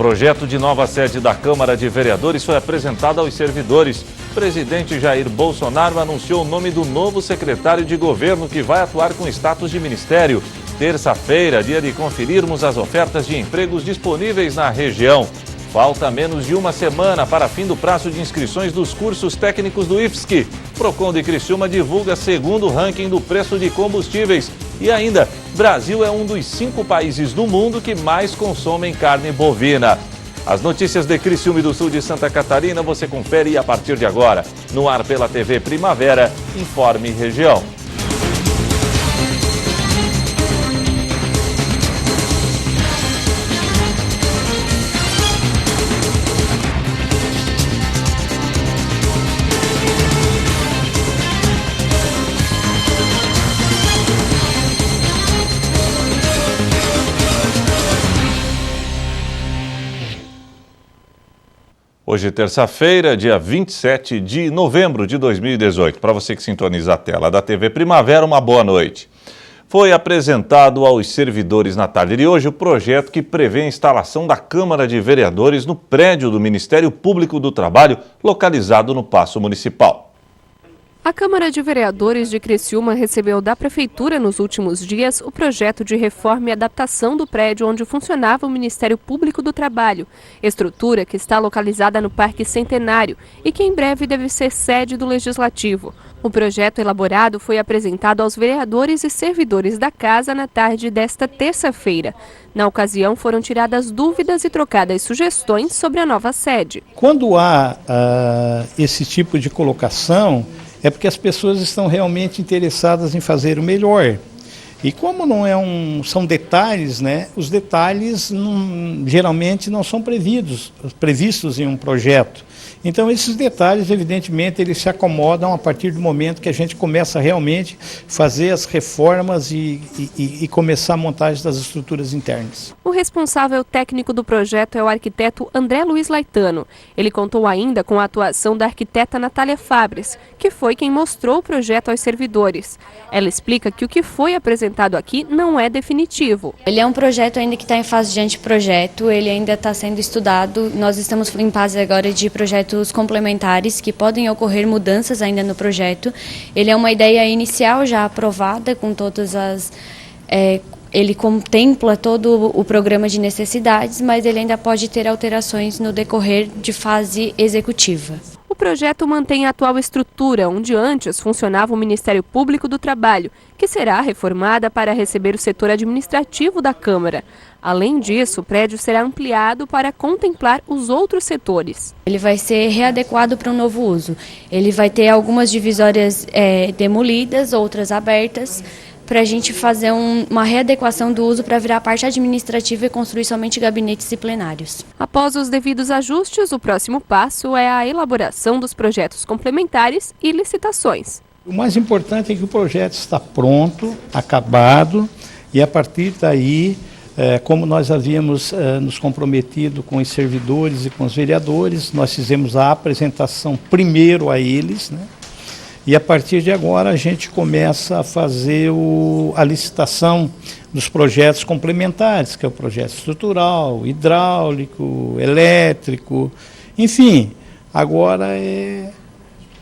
Projeto de nova sede da Câmara de Vereadores foi apresentado aos servidores. O presidente Jair Bolsonaro anunciou o nome do novo secretário de governo que vai atuar com status de ministério. Terça-feira, dia de conferirmos as ofertas de empregos disponíveis na região. Falta menos de uma semana para fim do prazo de inscrições dos cursos técnicos do IFSC. Procon de Criciúma divulga segundo ranking do preço de combustíveis. E ainda, Brasil é um dos 5 países do mundo que mais consomem carne bovina. As notícias de Criciúma e do sul de Santa Catarina você confere a partir de agora. No ar pela TV Primavera, Informe Região. Hoje, terça-feira, dia 27 de novembro de 2018. Para você que sintoniza a tela da TV Primavera, uma boa noite. Foi apresentado aos servidores na tarde de hoje o projeto que prevê a instalação da Câmara de Vereadores no prédio do Ministério Público do Trabalho, localizado no Paço Municipal. A Câmara de Vereadores de Criciúma recebeu da Prefeitura nos últimos dias o projeto de reforma e adaptação do prédio onde funcionava o Ministério Público do Trabalho, estrutura que está localizada no Parque Centenário e que em breve deve ser sede do Legislativo. O projeto elaborado foi apresentado aos vereadores e servidores da Casa na tarde desta terça-feira. Na ocasião, foram tiradas dúvidas e trocadas sugestões sobre a nova sede. Quando há esse tipo de colocação, é porque as pessoas estão realmente interessadas em fazer o melhor. E como não são detalhes, né? Os detalhes geralmente não são previstos em um projeto. Então esses detalhes, evidentemente, eles se acomodam a partir do momento que a gente começa realmente a fazer as reformas e começar a montagem das estruturas internas. O responsável técnico do projeto é o arquiteto André Luiz Laitano. Ele contou ainda com a atuação da arquiteta Natália Fabres, que foi quem mostrou o projeto aos servidores. Ela explica que o que foi apresentado aqui não é definitivo. Ele é um projeto ainda que está em fase de anteprojeto, ele ainda está sendo estudado. Nós estamos em fase agora de projetos complementares que podem ocorrer mudanças ainda no projeto. Ele é uma ideia inicial já aprovada com todas as... Ele contempla todo o programa de necessidades, mas ele ainda pode ter alterações no decorrer de fase executiva. O projeto mantém a atual estrutura, onde antes funcionava o Ministério Público do Trabalho, que será reformada para receber o setor administrativo da Câmara. Além disso, o prédio será ampliado para contemplar os outros setores. Ele vai ser readequado para um novo uso. Ele vai ter algumas divisórias demolidas, outras abertas, para a gente fazer uma readequação do uso para virar a parte administrativa e construir somente gabinetes e plenários. Após os devidos ajustes, o próximo passo é a elaboração dos projetos complementares e licitações. O mais importante é que o projeto está pronto, acabado, e a partir daí, como nós havíamos nos comprometido com os servidores e com os vereadores, nós fizemos a apresentação primeiro a eles, né? E a partir de agora a gente começa a fazer a licitação dos projetos complementares, que é o projeto estrutural, hidráulico, elétrico, enfim, agora é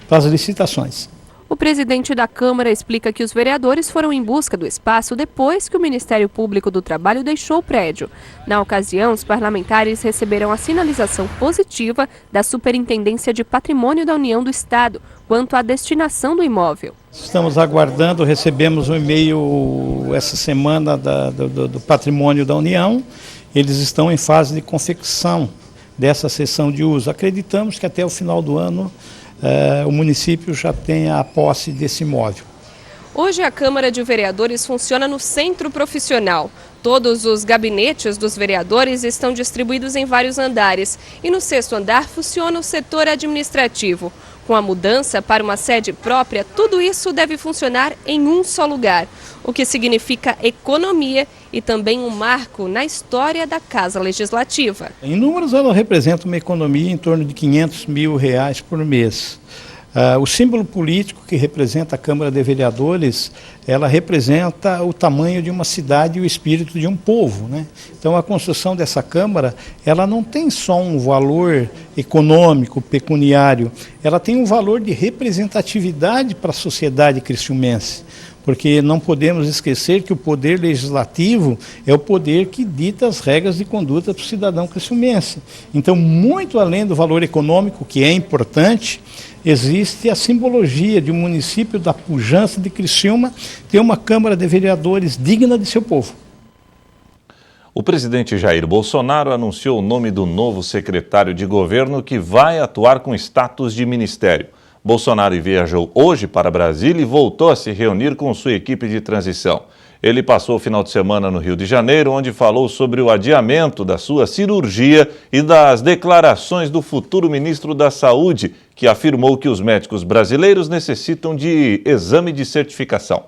para as licitações. O presidente da Câmara explica que os vereadores foram em busca do espaço depois que o Ministério Público do Trabalho deixou o prédio. Na ocasião, os parlamentares receberam a sinalização positiva da Superintendência de Patrimônio da União do Estado quanto à destinação do imóvel. Estamos aguardando, recebemos um e-mail essa semana do Patrimônio da União. Eles estão em fase de confecção dessa cessão de uso. Acreditamos que até o final do ano o município já tem a posse desse imóvel. Hoje a Câmara de Vereadores funciona no centro profissional. Todos os gabinetes dos vereadores estão distribuídos em vários andares e no 6º andar funciona o setor administrativo. Com a mudança para uma sede própria, tudo isso deve funcionar em um só lugar, o que significa economia e também um marco na história da Casa Legislativa. Em números, ela representa uma economia em torno de R$ 500 mil por mês. O símbolo político que representa a Câmara de Vereadores, ela representa o tamanho de uma cidade e o espírito de um povo, né? Então a construção dessa Câmara, ela não tem só um valor econômico, pecuniário, ela tem um valor de representatividade para a sociedade criciumense. Porque não podemos esquecer que o poder legislativo é o poder que dita as regras de conduta para o cidadão criciumense. Então, muito além do valor econômico, que é importante, existe a simbologia de um município da pujança de Criciúma ter uma Câmara de Vereadores digna de seu povo. O presidente Jair Bolsonaro anunciou o nome do novo secretário de governo que vai atuar com status de ministério. Bolsonaro viajou hoje para Brasília e voltou a se reunir com sua equipe de transição. Ele passou o final de semana no Rio de Janeiro, onde falou sobre o adiamento da sua cirurgia e das declarações do futuro ministro da Saúde, que afirmou que os médicos brasileiros necessitam de exame de certificação.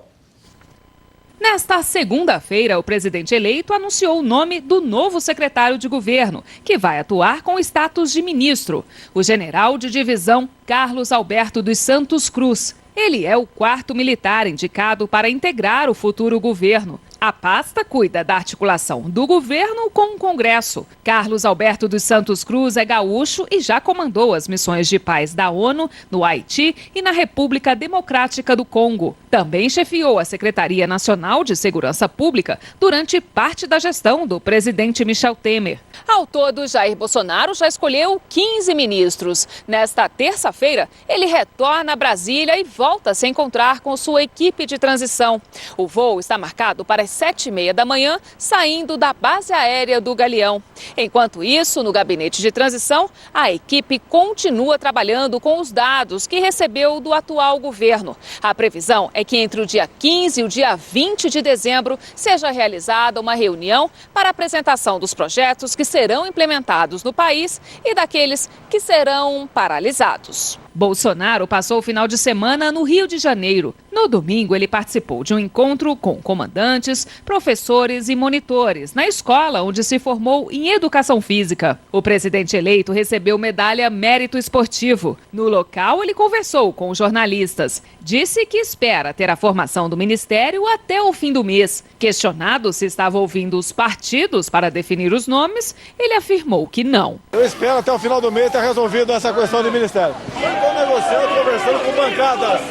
Nesta segunda-feira, o presidente eleito anunciou o nome do novo secretário de governo, que vai atuar com o status de ministro, o general de divisão Carlos Alberto dos Santos Cruz. Ele é o 4º militar indicado para integrar o futuro governo. A pasta cuida da articulação do governo com o Congresso. Carlos Alberto dos Santos Cruz é gaúcho e já comandou as missões de paz da ONU no Haiti e na República Democrática do Congo. Também chefiou a Secretaria Nacional de Segurança Pública durante parte da gestão do presidente Michel Temer. Ao todo, Jair Bolsonaro já escolheu 15 ministros. Nesta terça-feira, ele retorna a Brasília e volta a se encontrar com sua equipe de transição. O voo está marcado para as 7h30 da manhã, saindo da base aérea do Galeão. Enquanto isso, no gabinete de transição, a equipe continua trabalhando com os dados que recebeu do atual governo. A previsão é que entre o dia 15 e o dia 20 de dezembro seja realizada uma reunião para apresentação dos projetos que serão implementados no país e daqueles que serão paralisados. Bolsonaro passou o final de semana no Rio de Janeiro. No domingo, ele participou de um encontro com comandantes, professores e monitores na escola onde se formou em Educação Física. O presidente eleito recebeu medalha Mérito Esportivo. No local, ele conversou com jornalistas. Disse que espera ter a formação do ministério até o fim do mês. Questionado se estava ouvindo os partidos para definir os nomes, ele afirmou que não. Eu espero até o final do mês ter resolvido essa questão do ministério. Estou negociando, conversando com bancadas.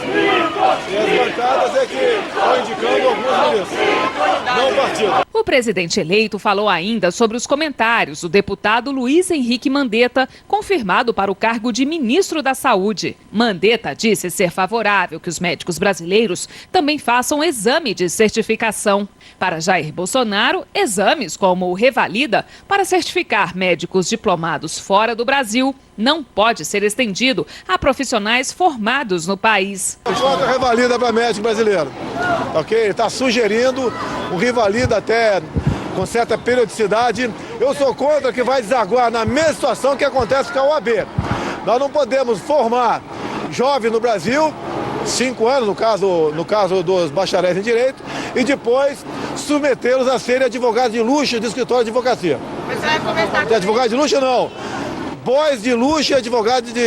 E as bancadas é que estão indicando alguns ministros, não o partido. O presidente eleito falou ainda sobre os comentários do deputado Luiz Henrique Mandetta, confirmado para o cargo de ministro da Saúde. Mandetta disse ser favorável que os médicos brasileiros também façam exame de certificação. Para Jair Bolsonaro, exames como o Revalida para certificar médicos diplomados fora do Brasil não pode ser estendido a profissionais formados no país. Contra a Revalida para médico brasileiro, ok? Ele está sugerindo o Revalida até com certa periodicidade. Eu sou contra que vai desaguar na mesma situação que acontece com a OAB. Nós não podemos formar jovens no Brasil, 5 anos no caso dos bacharéis em Direito, e depois submetê-los a serem advogados de luxo de escritório de advocacia. Mas você vai conversar com advogado de luxo, não. Boys de luxo e advogados de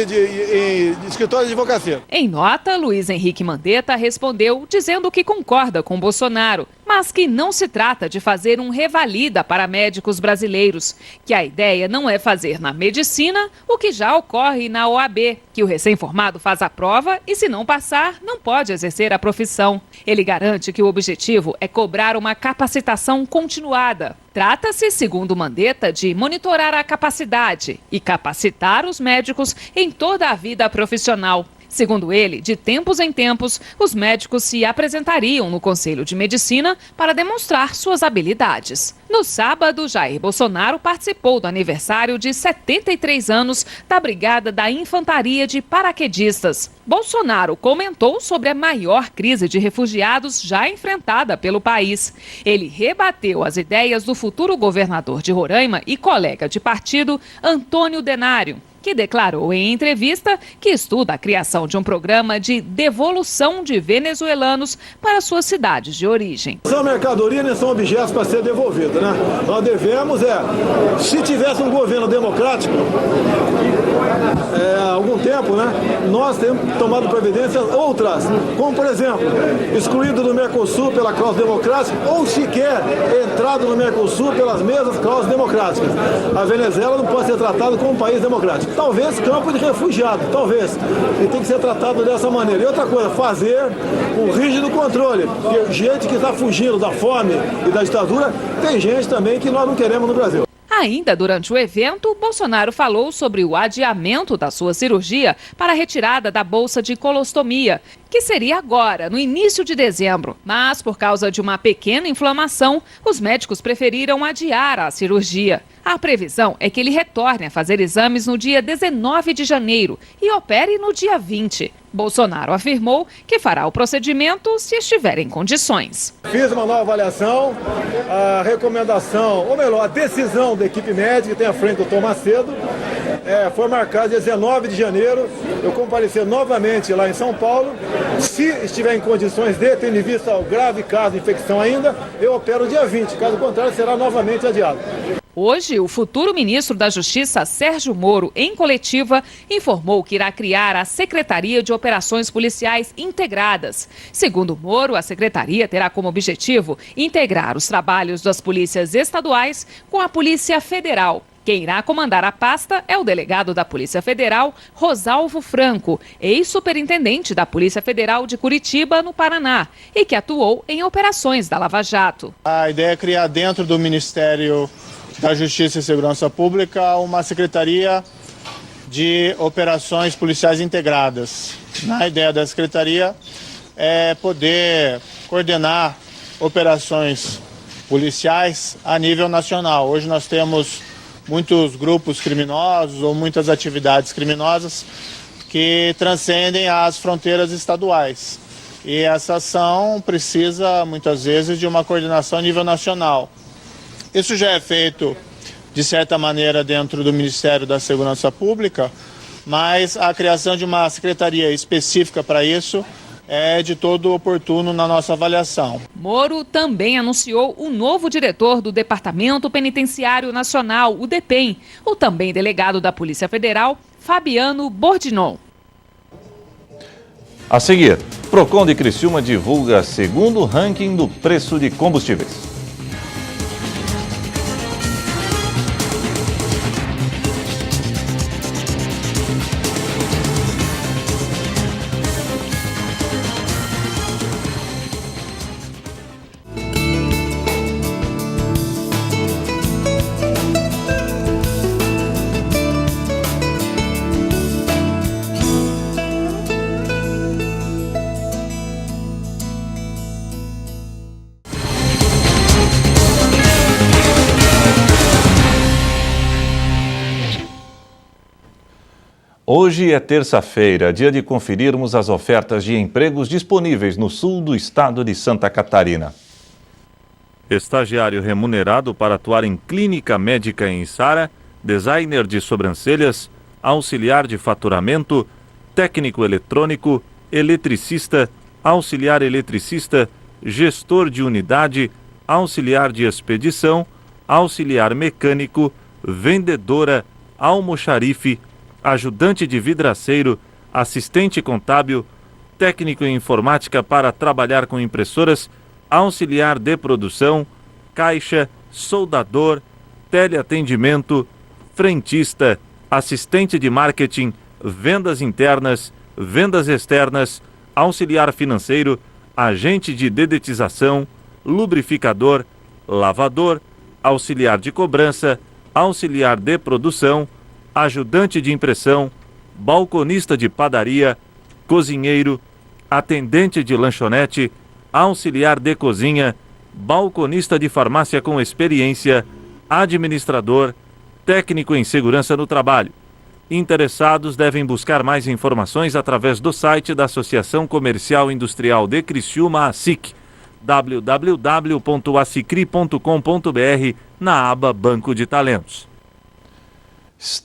escritório de advocacia. Em nota, Luiz Henrique Mandetta respondeu dizendo que concorda com Bolsonaro, mas que não se trata de fazer um revalida para médicos brasileiros, que a ideia não é fazer na medicina o que já ocorre na OAB, que o recém-formado faz a prova e, se não passar, não pode exercer a profissão. Ele garante que o objetivo é cobrar uma capacitação continuada. Trata-se, segundo Mandetta, de monitorar a capacidade e capacitar os médicos em toda a vida profissional. Segundo ele, de tempos em tempos, os médicos se apresentariam no Conselho de Medicina para demonstrar suas habilidades. No sábado, Jair Bolsonaro participou do aniversário de 73 anos da Brigada da Infantaria de Paraquedistas. Bolsonaro comentou sobre a maior crise de refugiados já enfrentada pelo país. Ele rebateu as ideias do futuro governador de Roraima e colega de partido, Antônio Denário, que declarou em entrevista que estuda a criação de um programa de devolução de venezuelanos para suas cidades de origem. São mercadoria, nem são objetos para ser devolvidos, né? Nós devemos, se tivesse um governo democrático, há algum tempo, né? Nós temos tomado providências outras, como por exemplo, excluído do Mercosul pela cláusula democrática ou sequer entrado no Mercosul pelas mesmas cláusulas democráticas. A Venezuela não pode ser tratada como um país democrático. Talvez campo de refugiado, talvez. E tem que ser tratado dessa maneira. E outra coisa, fazer um rígido controle. Porque gente que está fugindo da fome e da ditadura, tem gente também que nós não queremos no Brasil. Ainda durante o evento, Bolsonaro falou sobre o adiamento da sua cirurgia para a retirada da bolsa de colostomia, que seria agora, no início de dezembro. Mas, por causa de uma pequena inflamação, os médicos preferiram adiar a cirurgia. A previsão é que ele retorne a fazer exames no dia 19 de janeiro e opere no dia 20. Bolsonaro afirmou que fará o procedimento se estiver em condições. Fiz uma nova avaliação, a recomendação, ou melhor, a decisão da equipe médica que tem à frente do Dr. Macedo, foi marcada dia 19 de janeiro, eu comparecer novamente lá em São Paulo. Se estiver em condições de, tendo em vista o grave caso de infecção ainda, eu opero dia 20, caso contrário será novamente adiado. Hoje, o futuro ministro da Justiça, Sérgio Moro, em coletiva, informou que irá criar a Secretaria de Operações Policiais Integradas. Segundo Moro, a secretaria terá como objetivo integrar os trabalhos das polícias estaduais com a Polícia Federal. Quem irá comandar a pasta é o delegado da Polícia Federal, Rosalvo Franco, ex-superintendente da Polícia Federal de Curitiba, no Paraná, e que atuou em operações da Lava Jato. A ideia é criar dentro do Ministério da Justiça e Segurança Pública uma Secretaria de Operações Policiais Integradas. A ideia da Secretaria é poder coordenar operações policiais a nível nacional. Hoje nós temos muitos grupos criminosos ou muitas atividades criminosas que transcendem as fronteiras estaduais. E essa ação precisa, muitas vezes, de uma coordenação a nível nacional. Isso já é feito, de certa maneira, dentro do Ministério da Segurança Pública, mas a criação de uma secretaria específica para isso é de todo oportuno na nossa avaliação. Moro também anunciou o novo diretor do Departamento Penitenciário Nacional, o DEPEN, o também delegado da Polícia Federal, Fabiano Bordinon. A seguir, Procon de Criciúma divulga segundo ranking do preço de combustíveis. Hoje é terça-feira, dia de conferirmos as ofertas de empregos disponíveis no sul do estado de Santa Catarina. Estagiário remunerado para atuar em clínica médica em Içara, designer de sobrancelhas, auxiliar de faturamento, técnico eletrônico, eletricista, auxiliar eletricista, gestor de unidade, auxiliar de expedição, auxiliar mecânico, vendedora, almoxarife, ajudante de vidraceiro, assistente contábil, técnico em informática para trabalhar com impressoras, auxiliar de produção, caixa, soldador, teleatendimento, frentista, assistente de marketing, vendas internas, vendas externas, auxiliar financeiro, agente de dedetização, lubrificador, lavador, auxiliar de cobrança, auxiliar de produção, ajudante de impressão, balconista de padaria, cozinheiro, atendente de lanchonete, auxiliar de cozinha, balconista de farmácia com experiência, administrador, técnico em segurança no trabalho. Interessados devem buscar mais informações através do site da Associação Comercial Industrial de Criciúma, ASIC, www.acicri.com.br, na aba Banco de Talentos.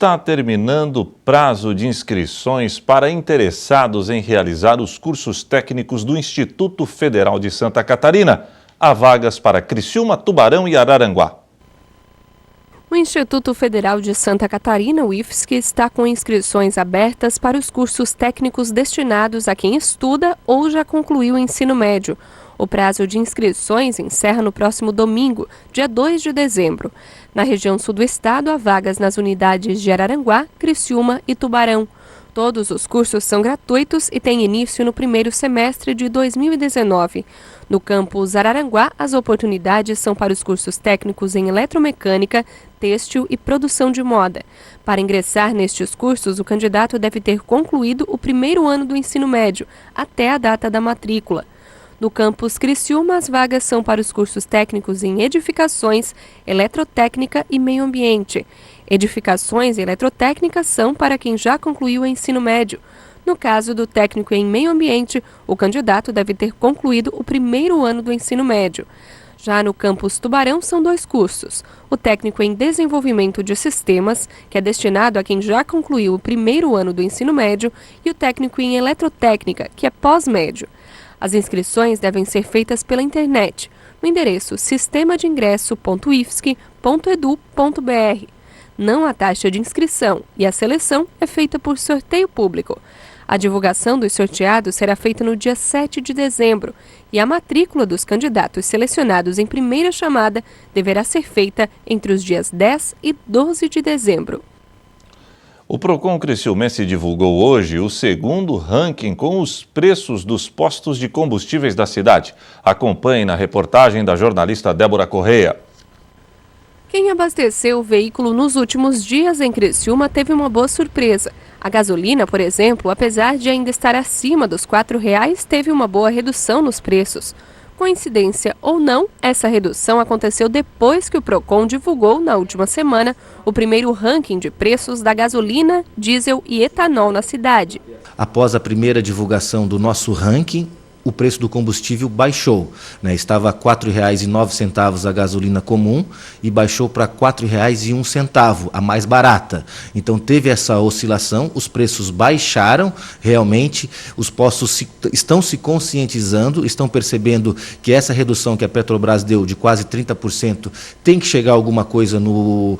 Está terminando o prazo de inscrições para interessados em realizar os cursos técnicos do Instituto Federal de Santa Catarina. Há vagas para Criciúma, Tubarão e Araranguá. O Instituto Federal de Santa Catarina, o IFSC, está com inscrições abertas para os cursos técnicos destinados a quem estuda ou já concluiu o ensino médio. O prazo de inscrições encerra no próximo domingo, dia 2 de dezembro. Na região sul do estado, há vagas nas unidades de Araranguá, Criciúma e Tubarão. Todos os cursos são gratuitos e têm início no primeiro semestre de 2019. No campus Araranguá, as oportunidades são para os cursos técnicos em eletromecânica, têxtil e produção de moda. Para ingressar nestes cursos, o candidato deve ter concluído o primeiro ano do ensino médio, até a data da matrícula. No campus Criciúma, as vagas são para os cursos técnicos em edificações, eletrotécnica e meio ambiente. Edificações e eletrotécnica são para quem já concluiu o ensino médio. No caso do técnico em meio ambiente, o candidato deve ter concluído o primeiro ano do ensino médio. Já no campus Tubarão, são 2 cursos. O técnico em desenvolvimento de sistemas, que é destinado a quem já concluiu o primeiro ano do ensino médio, e o técnico em eletrotécnica, que é pós-médio. As inscrições devem ser feitas pela internet, no endereço sistemadeingresso.ifsc.edu.br. Não há taxa de inscrição e a seleção é feita por sorteio público. A divulgação dos sorteados será feita no dia 7 de dezembro e a matrícula dos candidatos selecionados em primeira chamada deverá ser feita entre os dias 10 e 12 de dezembro. O Procon Criciumense divulgou hoje o segundo ranking com os preços dos postos de combustíveis da cidade. Acompanhe na reportagem da jornalista Débora Correia. Quem abasteceu o veículo nos últimos dias em Criciúma teve uma boa surpresa. A gasolina, por exemplo, apesar de ainda estar acima dos R$ 4,00, teve uma boa redução nos preços. Coincidência ou não, essa redução aconteceu depois que o Procon divulgou, na última semana, o primeiro ranking de preços da gasolina, diesel e etanol na cidade. Após a primeira divulgação do nosso ranking, o preço do combustível baixou, né? Estava a R$ 4,09 a gasolina comum e baixou para R$ 4,01, a mais barata. Então teve essa oscilação, os preços baixaram, realmente os postos estão se conscientizando, estão percebendo que essa redução que a Petrobras deu de quase 30% tem que chegar alguma coisa no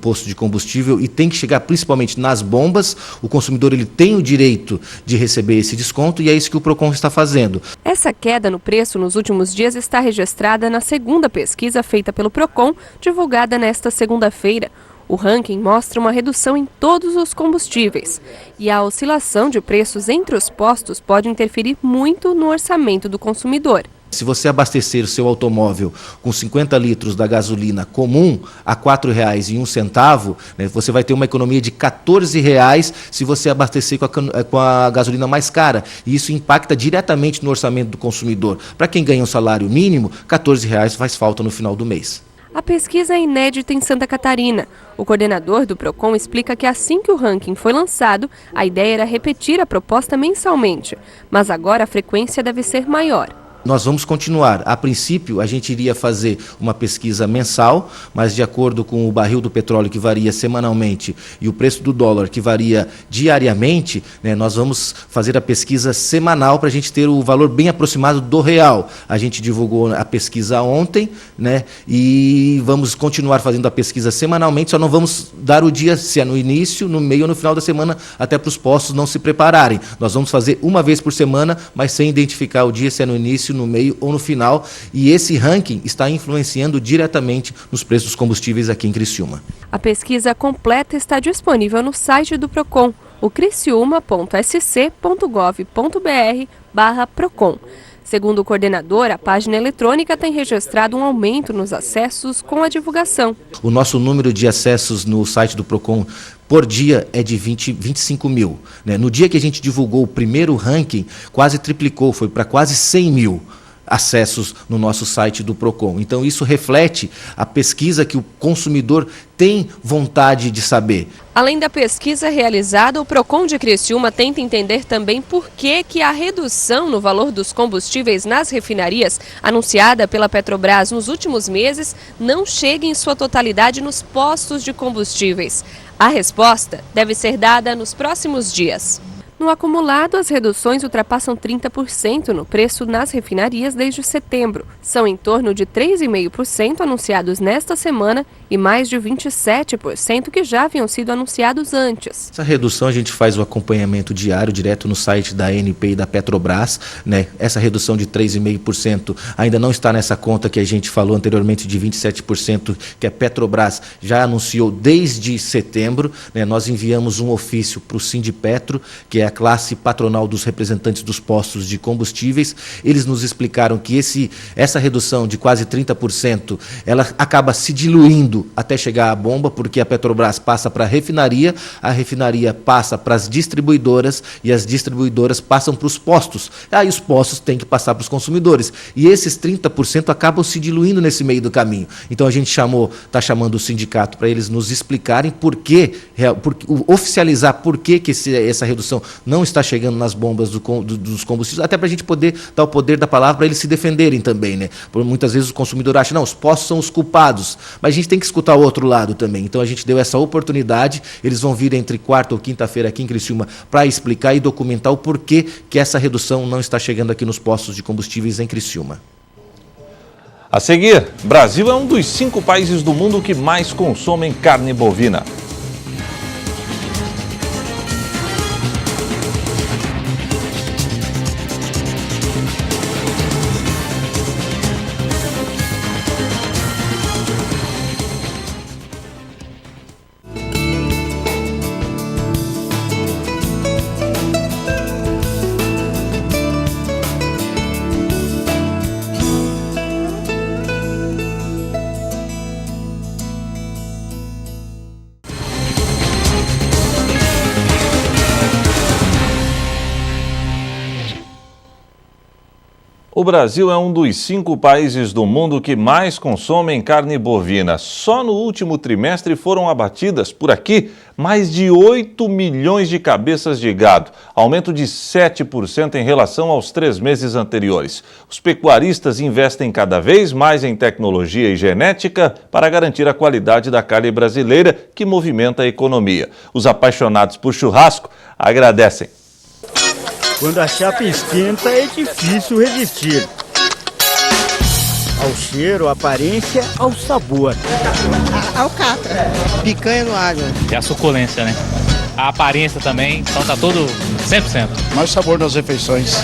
posto de combustível e tem que chegar principalmente nas bombas. O consumidor ele tem o direito de receber esse desconto e é isso que o Procon está fazendo. Essa queda no preço nos últimos dias está registrada na segunda pesquisa feita pelo Procon, divulgada nesta segunda-feira. O ranking mostra uma redução em todos os combustíveis. E a oscilação de preços entre os postos pode interferir muito no orçamento do consumidor. Se você abastecer o seu automóvel com 50 litros da gasolina comum a R$ 4,01, né, você vai ter uma economia de R$ 14,00 se você abastecer com a gasolina mais cara. E isso impacta diretamente no orçamento do consumidor. Para quem ganha um salário mínimo, R$ 14,00 faz falta no final do mês. A pesquisa é inédita em Santa Catarina. O coordenador do Procon explica que assim que o ranking foi lançado, a ideia era repetir a proposta mensalmente, mas agora a frequência deve ser maior. Nós vamos continuar. A princípio, a gente iria fazer uma pesquisa mensal, mas de acordo com o barril do petróleo que varia semanalmente e o preço do dólar que varia diariamente, né, nós vamos fazer a pesquisa semanal para a gente ter o valor bem aproximado do real. A gente divulgou a pesquisa ontem, né, e vamos continuar fazendo a pesquisa semanalmente, só não vamos dar o dia se é no início, no meio ou no final da semana, até para os postos não se prepararem. Nós vamos fazer uma vez por semana, mas sem identificar o dia se é no início, no meio ou no final, e esse ranking está influenciando diretamente nos preços dos combustíveis aqui em Criciúma. A pesquisa completa está disponível no site do Procon, o criciúma.sc.gov.br/Procon. Segundo o coordenador, a página eletrônica tem registrado um aumento nos acessos com a divulgação. O nosso número de acessos no site do Procon por dia é de 25 mil. Né? No dia que a gente divulgou o primeiro ranking, quase triplicou, foi para quase 100 mil. acessos no nosso site do PROCON. Então isso reflete a pesquisa que o consumidor tem vontade de saber. Além da pesquisa realizada, o PROCON de Criciúma tenta entender também por que a redução no valor dos combustíveis nas refinarias, anunciada pela Petrobras nos últimos meses, não chega em sua totalidade nos postos de combustíveis. A resposta deve ser dada nos próximos dias. No acumulado, as reduções ultrapassam 30% no preço nas refinarias desde setembro. São em torno de 3,5% anunciados nesta semana e mais de 27% que já haviam sido anunciados antes. Essa redução a gente faz o acompanhamento diário, direto no site da ANP e da Petrobras, né? Essa redução de 3,5% ainda não está nessa conta que a gente falou anteriormente de 27% que a Petrobras já anunciou desde setembro, né? Nós enviamos um ofício para o Sindipetro, que é a classe patronal dos representantes dos postos de combustíveis. Eles nos explicaram que essa redução de quase 30%, ela acaba se diluindo até chegar à bomba, porque a Petrobras passa para a refinaria passa para as distribuidoras e as distribuidoras passam para os postos. Aí os postos têm que passar para os consumidores. E esses 30% acabam se diluindo nesse meio do caminho. Então a gente está chamando o sindicato para eles nos explicarem oficializar por que essa redução não está chegando nas bombas dos combustíveis, até para a gente poder dar o poder da palavra para eles se defenderem também, né? Porque muitas vezes o consumidor acha, não, os postos são os culpados, mas a gente tem que escutar o outro lado também. Então a gente deu essa oportunidade, eles vão vir entre quarta ou quinta-feira aqui em Criciúma para explicar e documentar o porquê que essa redução não está chegando aqui nos postos de combustíveis em Criciúma. A seguir, Brasil é um dos 5 países do mundo que mais consomem carne bovina. O Brasil é um dos 5 países do mundo que mais consomem carne bovina. Só no último trimestre foram abatidas por aqui mais de 8 milhões de cabeças de gado, aumento de 7% em relação aos 3 meses anteriores. Os pecuaristas investem cada vez mais em tecnologia e genética para garantir a qualidade da carne brasileira que movimenta a economia. Os apaixonados por churrasco agradecem. Quando a chapa esquenta é difícil resistir. Ao cheiro, à aparência, ao sabor. Alcatra. Picanha no alho. É a suculência, né? A aparência também, então tá tudo 100%. Mais sabor nas refeições.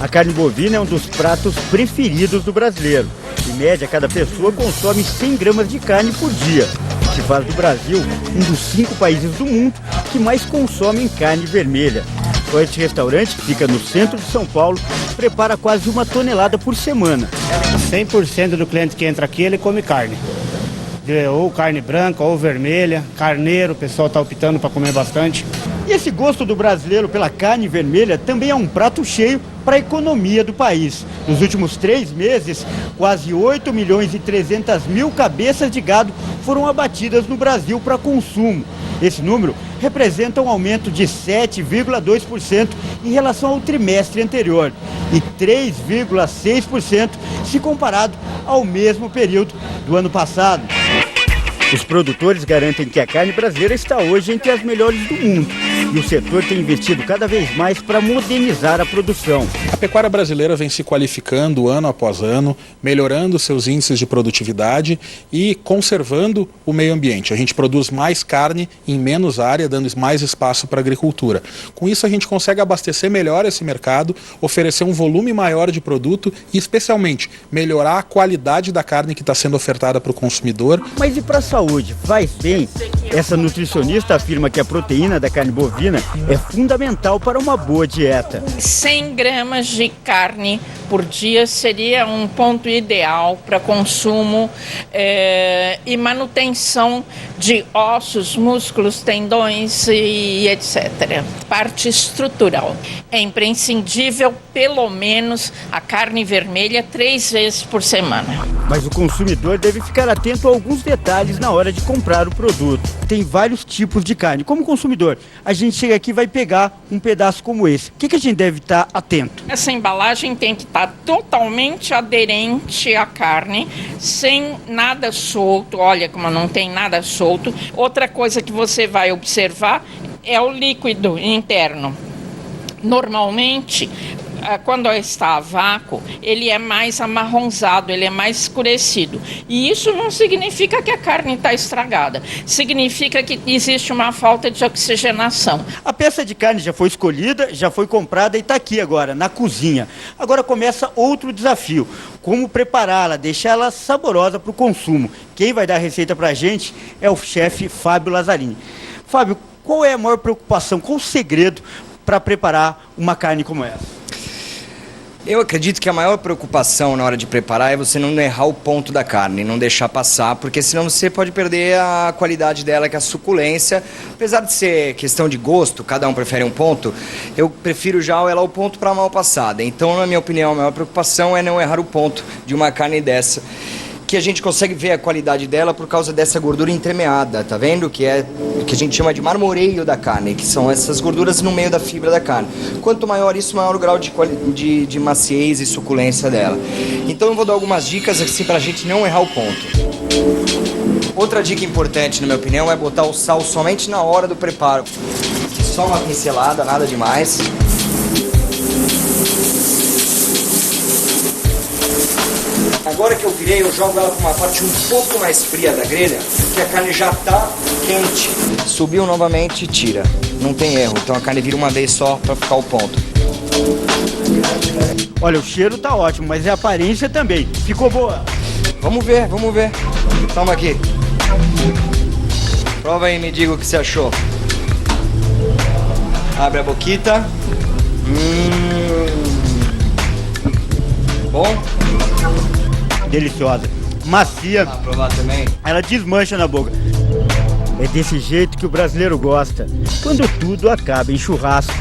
A carne bovina é um dos pratos preferidos do brasileiro. Em média, cada pessoa consome 100 gramas de carne por dia. Que faz do Brasil um dos 5 países do mundo que mais consomem carne vermelha. Só este restaurante, que fica no centro de São Paulo, prepara quase 1 tonelada por semana. 100% do cliente que entra aqui, ele come carne. Ou carne branca, ou vermelha, carneiro, o pessoal está optando para comer bastante. E esse gosto do brasileiro pela carne vermelha também é um prato cheio para a economia do país. Nos últimos 3 meses, quase 8 milhões e 300 mil cabeças de gado foram abatidas no Brasil para consumo. Esse número representa um aumento de 7,2% em relação ao trimestre anterior e 3,6% se comparado ao mesmo período do ano passado. Os produtores garantem que a carne brasileira está hoje entre as melhores do mundo e o setor tem investido cada vez mais para modernizar a produção. A pecuária brasileira vem se qualificando ano após ano, melhorando seus índices de produtividade e conservando o meio ambiente. A gente produz mais carne em menos área, dando mais espaço para a agricultura. Com isso, a gente consegue abastecer melhor esse mercado, oferecer um volume maior de produto e, especialmente, melhorar a qualidade da carne que está sendo ofertada para o consumidor. Mas e para a saúde? Faz bem? Essa nutricionista afirma que a proteína da carne bovina é fundamental para uma boa dieta. 100 gramas de carne por dia seria um ponto ideal para consumo e manutenção de ossos, músculos, tendões e etc. Parte estrutural. É imprescindível, pelo menos, a carne vermelha 3 vezes por semana. Mas o consumidor deve ficar atento a alguns detalhes na hora de comprar o produto. Tem vários tipos de carne. Como consumidor, a gente chega aqui e vai pegar um pedaço como esse. O que a gente deve estar atento? Essa embalagem tem que estar totalmente aderente à carne, sem nada solto. Olha como não tem nada solto. Outra coisa que você vai observar é o líquido interno. Normalmente, quando está a vácuo, ele é mais amarronzado, ele é mais escurecido. E isso não significa que a carne está estragada. Significa que existe uma falta de oxigenação. A peça de carne já foi escolhida, já foi comprada e está aqui agora, na cozinha. Agora começa outro desafio. Como prepará-la, deixá-la saborosa para o consumo. Quem vai dar a receita para a gente é o chefe Fábio Lazzarini. Fábio, qual é a maior preocupação, qual o segredo para preparar uma carne como essa? Eu acredito que a maior preocupação na hora de preparar é você não errar o ponto da carne, não deixar passar, porque senão você pode perder a qualidade dela, que é a suculência. Apesar de ser questão de gosto, cada um prefere um ponto, eu prefiro já ela o ponto para a mal passada. Então, na minha opinião, a maior preocupação é não errar o ponto de uma carne dessa, que a gente consegue ver a qualidade dela por causa dessa gordura entremeada, tá vendo? Que é o que a gente chama de marmoreio da carne, que são essas gorduras no meio da fibra da carne. Quanto maior isso, maior o grau de maciez e suculência dela. Então eu vou dar algumas dicas assim pra gente não errar o ponto. Outra dica importante, na minha opinião, é botar o sal somente na hora do preparo. Só uma pincelada, nada demais. Agora que eu virei, eu jogo ela para uma parte um pouco mais fria da grelha, porque a carne já está quente. Subiu novamente e tira. Não tem erro. Então a carne vira uma vez só para ficar o ponto. Olha, o cheiro tá ótimo, mas a aparência também. Ficou boa? Vamos ver, vamos ver. Toma aqui. Prova aí e me diga o que você achou. Abre a boquita. Bom? Deliciosa, macia. Provar também. Ela desmancha na boca. É desse jeito que o brasileiro gosta, quando tudo acaba em churrasco.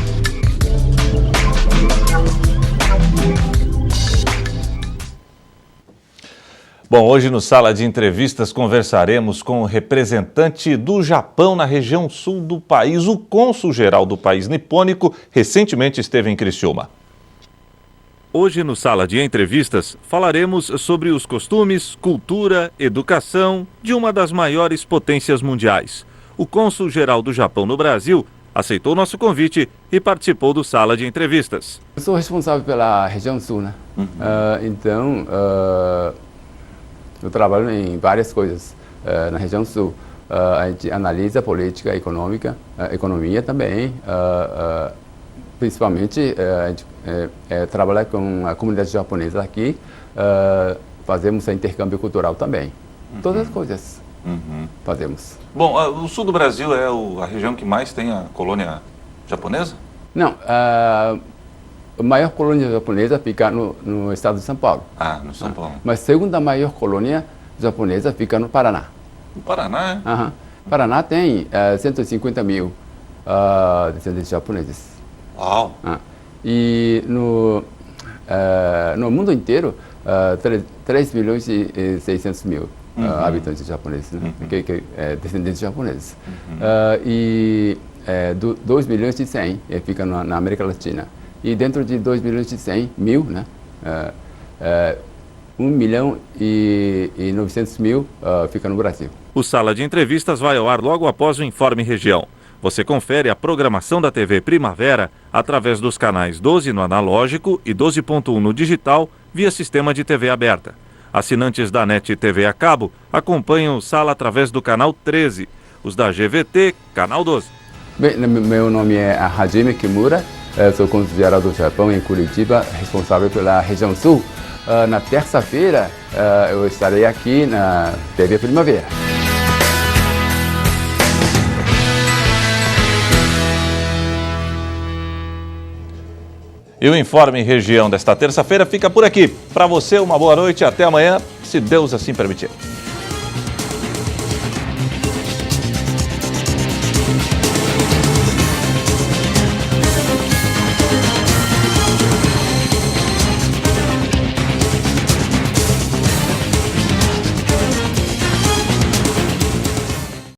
Bom, hoje no Sala de Entrevistas conversaremos com o representante do Japão na região sul do país. O cônsul-geral do país nipônico recentemente esteve em Criciúma. Hoje no Sala de Entrevistas falaremos sobre os costumes, cultura, educação de uma das maiores potências mundiais. O cônsul-geral do Japão no Brasil aceitou nosso convite e participou do Sala de Entrevistas. Eu sou responsável pela região sul, né? Então, eu trabalho em várias coisas na região sul. A gente analisa política econômica, economia também. Principalmente, a gente trabalha com a comunidade japonesa aqui, fazemos intercâmbio cultural também. Todas as coisas fazemos. Bom, o sul do Brasil é a região que mais tem a colônia japonesa? Não, a maior colônia japonesa fica no estado de São Paulo. Ah, no São Paulo. Mas a segunda maior colônia japonesa fica no Paraná. No Paraná, é? Paraná tem 150 mil descendentes japoneses. Uau! E no mundo inteiro, 3 milhões e 600 mil habitantes japoneses, né? Descendentes japoneses. E 2 milhões e 100 fica na América Latina. E dentro de 2 milhões e 100 mil, né? 1 milhão e 900 mil fica no Brasil. O Sala de Entrevistas vai ao ar logo após o Informe Região. Você confere a programação da TV Primavera através dos canais 12 no analógico e 12.1 no digital via sistema de TV aberta. Assinantes da NET TV a cabo acompanham o Sala através do canal 13, os da GVT, canal 12. Bem, meu nome é Hajime Kimura, sou cônsul-geral do Japão em Curitiba, responsável pela região sul. Na terça-feira eu estarei aqui na TV Primavera. E o Informe Região desta terça-feira fica por aqui. Para você, uma boa noite e até amanhã, se Deus assim permitir.